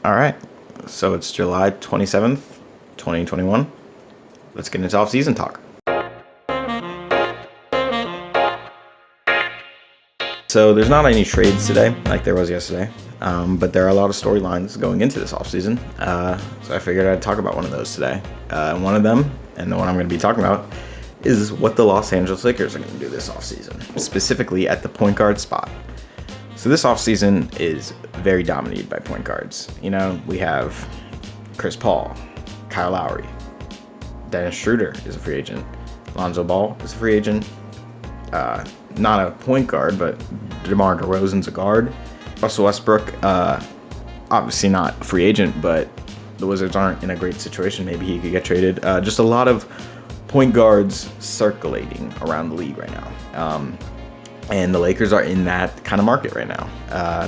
All right. So it's July 27th, 2021. Let's get into off-season talk. So there's not any trades today like there was yesterday, but there are a lot of storylines going into this offseason. So I figured I'd talk about one of those today. One of them, and the one I'm going to be talking about, is what the Los Angeles Lakers are going to do this offseason, specifically at the point guard spot. So this offseason is very dominated by point guards. You know, we have Chris Paul, Kyle Lowry, Dennis Schroeder is a free agent, Lonzo Ball is a free agent, not a point guard, but DeMar DeRozan's a guard. Russell Westbrook, obviously not a free agent, but the Wizards aren't in a great situation. Maybe he could get traded. Just a lot of point guards circulating around the league right now. And the Lakers are in that kind of market right now.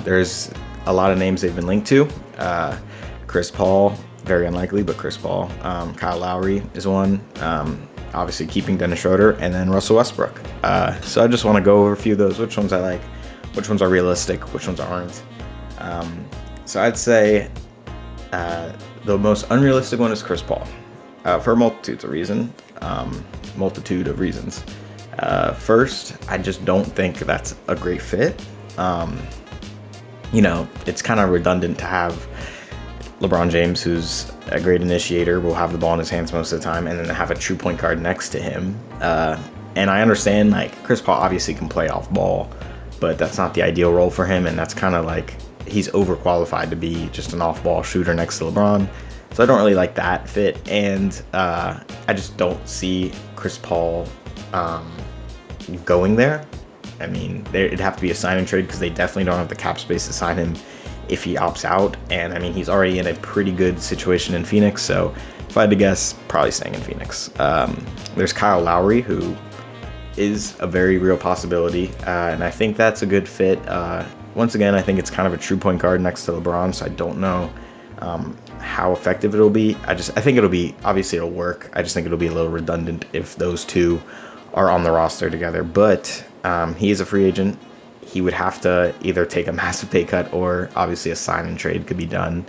There's a lot of names they've been linked to. Chris Paul, very unlikely, but Chris Paul. Kyle Lowry is one. Obviously keeping Dennis Schroeder, and then Russell Westbrook. So I just want to go over a few of those, which ones I like, which ones are realistic, which ones aren't. So I'd say the most unrealistic one is Chris Paul, for a multitude of reasons. First, I just don't think that's a great fit. It's kind of redundant to have LeBron James, who's a great initiator, will have the ball in his hands most of the time, and then have a true point guard next to him. And I understand, like, Chris Paul obviously can play off ball, but that's not the ideal role for him, and that's kind of like he's overqualified to be just an off-ball shooter next to LeBron. So I don't really like that fit, and I just don't see Chris Paul going there. I mean, it'd have to be a sign and trade because they definitely don't have the cap space to sign him if he opts out. And I mean, he's already in a pretty good situation in Phoenix. So if I had to guess, probably staying in Phoenix. There's Kyle Lowry, who is a very real possibility. And I think that's a good fit. Once again, I think it's kind of a true point guard next to LeBron. So I don't know how effective it'll be. I think obviously it'll work. I just think it'll be a little redundant if those two are on the roster together. But he is a free agent. He would have to either take a massive pay cut, or obviously a sign and trade could be done.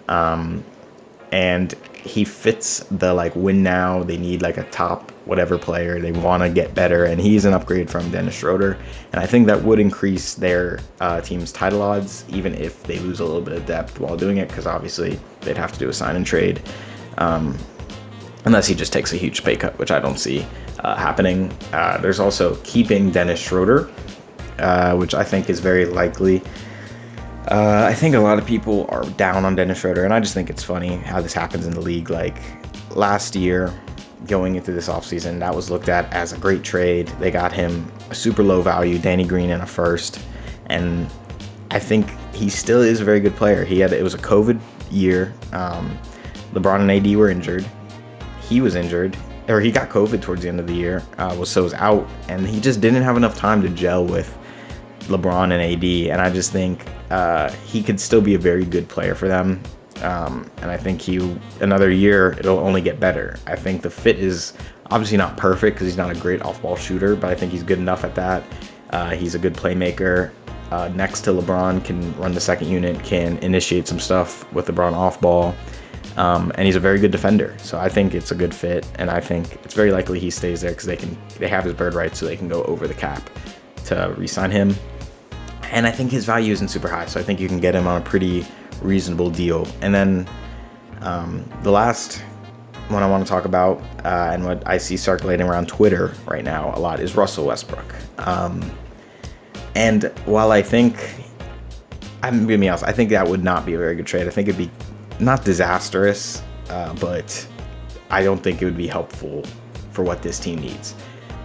And he fits the win now. They need like a top whatever player. They want to get better, and he's an upgrade from Dennis Schroeder. And I think that would increase their team's title odds, even if they lose a little bit of depth while doing it, because obviously they'd have to do a sign and trade. Unless he just takes a huge pay cut, which I don't see happening. There's also keeping Dennis Schroeder, which I think is very likely. I think a lot of people are down on Dennis Schroeder, and I just think it's funny how this happens in the league. Like last year, going into this offseason, that was looked at as a great trade. They got him a super low value, Danny Green, and a first. And I think he still is a very good player. It was a COVID year. LeBron and AD were injured. He was injured, or he got COVID towards the end of the year, was out, and he just didn't have enough time to gel with LeBron and AD, and I just think he could still be a very good player for them, and I think another year, it'll only get better. I think the fit is obviously not perfect because he's not a great off-ball shooter, but I think he's good enough at that. He's a good playmaker. Next to LeBron, can run the second unit, can initiate some stuff with LeBron off-ball. And he's a very good defender, so I think it's a good fit, and I think it's very likely he stays there because they have his bird rights, so they can go over the cap to re-sign him. And I think his value isn't super high, so I think you can get him on a pretty reasonable deal. And then the last one I want to talk about, and what I see circulating around Twitter right now a lot, is Russell Westbrook. And while I'm gonna be honest, I think that would not be a very good trade. I think it'd be not disastrous, but I don't think it would be helpful for what this team needs.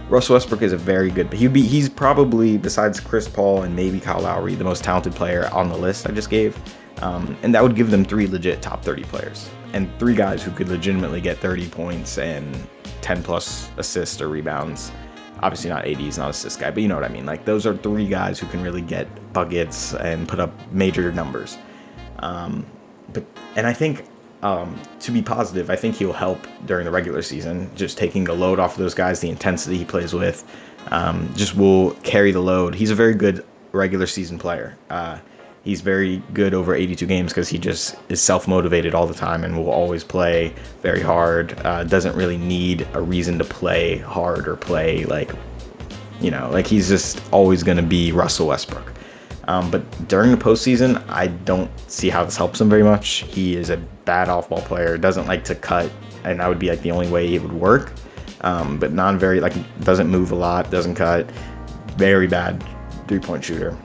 Russell Westbrook is a very good, he's probably, besides Chris Paul and maybe Kyle Lowry, the most talented player on the list I just gave. And that would give them 3 legit top 30 players, and 3 guys who could legitimately get 30 points and 10 plus assists or rebounds. Obviously not AD, he's not an assist guy, but you know what I mean. Like, those are 3 guys who can really get buckets and put up major numbers. And I think, to be positive, I think he'll help during the regular season. Just taking the load off of those guys, the intensity he plays with, just will carry the load. He's a very good regular season player. He's very good over 82 games because he just is self-motivated all the time and will always play very hard. Doesn't really need a reason to play hard or play like, like he's just always going to be Russell Westbrook. But during the postseason, I don't see how this helps him very much. He is a bad off-ball player, doesn't like to cut, and that would be like the only way it would work. But doesn't move a lot, doesn't cut, very bad three-point shooter.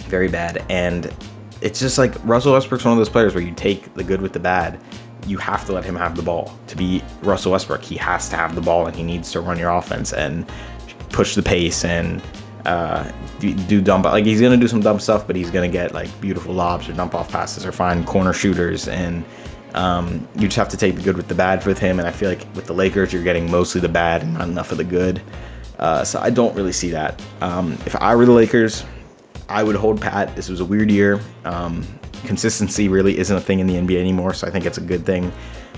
Very bad. And it's just like Russell Westbrook's one of those players where you take the good with the bad. You have to let him have the ball. To be Russell Westbrook, he has to have the ball, and he needs to run your offense and push the pace and do dump. Like, he's gonna do some dumb stuff, but he's gonna get like beautiful lobs or dump off passes or find corner shooters. And you just have to take the good with the bad with him. And I feel like with the Lakers, you're getting mostly the bad and not enough of the good. So I don't really see that. If I were the Lakers, I would hold pat. This was a weird year. Consistency really isn't a thing in the NBA anymore, so I think it's a good thing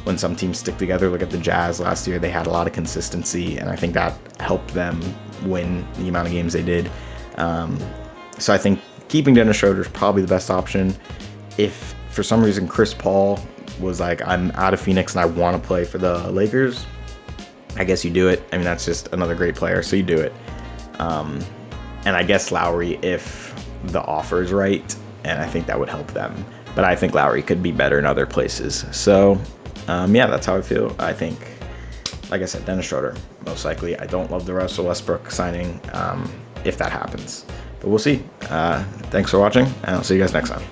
when some teams stick together. Look at the Jazz last year. They had a lot of consistency, and I think that helped them win the amount of games they did. So I think keeping Dennis Schroeder is probably the best option. If for some reason Chris Paul was like, I'm out of Phoenix and I want to play for the Lakers, I guess you do it. I mean, that's just another great player, so you do it. And I guess Lowry, if the offer is right, and I think that would help them. But I think Lowry could be better in other places. So, yeah, that's how I feel. I think, like I said, Dennis Schroeder, most likely. I don't love the Russell Westbrook signing if that happens. But we'll see. Thanks for watching, and I'll see you guys next time.